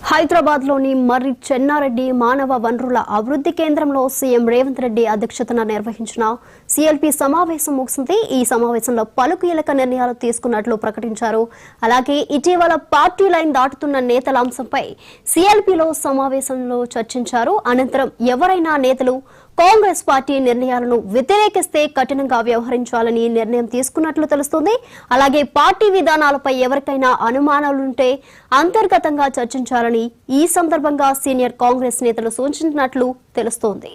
హైదరాబాద్ లోని మర్రి చెన్నారెడ్డి మానవ వనరుల అభివృద్ధి కేంద్రంలో సీఎం రేవంత్ రెడ్డి అధ్యక్షతన నిర్వహించిన సీఎల్పీ సమావేశం ముగిసింది. ఈ సమావేశంలో పలు కీలక నిర్ణయాలు తీసుకున్నట్లు ప్రకటించారు. అలాగే ఇటీవల పార్టీ లైన్ దాటుతున్న నేతల అంశంపై సీఎల్పీలో సమావేశంలో చర్చించారు. అనంతరం ఎవరైనా నేతలు కాంగ్రెస్ పార్టీ నిర్ణయాలను వ్యతిరేకిస్తే కఠినంగా వ్యవహరించాలని నిర్ణయం తీసుకున్నట్లు తెలుస్తోంది. అలాగే పార్టీ విధానాలపై ఎవరికైనా అనుమానాలుంటే అంతర్గతంగా చర్చించాలని ఈ సందర్భంగా సీనియర్ కాంగ్రెస్ నేతలు సూచించినట్లు తెలుస్తోంది.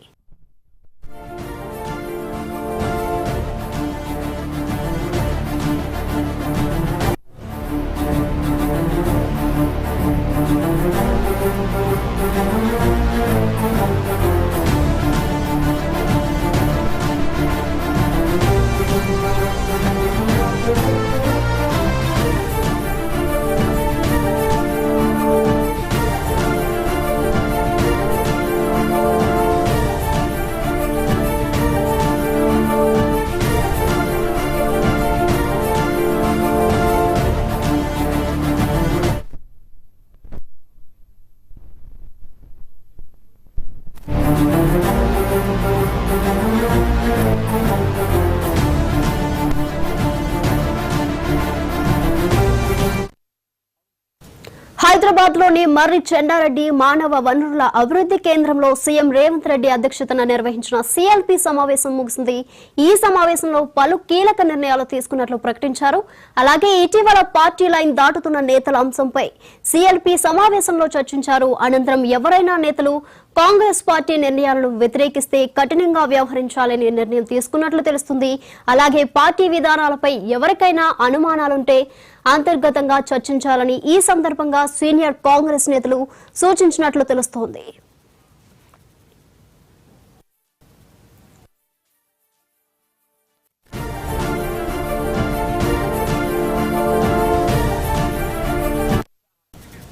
హైదరాబాద్ లోని మర్రి చెన్నారెడ్డి మానవ వనరుల అభివృద్ధి కేంద్రంలో సీఎం రేవంత్ రెడ్డి అధ్యక్షతన నిర్వహించిన సీఎల్పీ సమావేశం ముగిసింది. ఈ సమావేశంలో పలు కీలక నిర్ణయాలు తీసుకున్నట్లు ప్రకటించారు. అలాగే ఇటీవల పార్టీ లైన్ దాటుతున్న నేతల అంశంపై సీఎల్పీ సమావేశంలో చర్చించారు. అనంతరం ఎవరైనా నేతలు కాంగ్రెస్ పార్టీ నిర్ణయాలను వ్యతిరేకిస్తే కఠినంగా వ్యవహరించాలని నిర్ణయం తీసుకున్నట్లు తెలుస్తుంది. అలాగే పార్టీ విధానాలపై ఎవరికైనా అనుమానాలుంటే అంతర్గతంగా చర్చించాలని ఈ సందర్భంగా సీనియర్ కాంగ్రెస్ నేతలు సూచించినట్లు తెలుస్తోంది.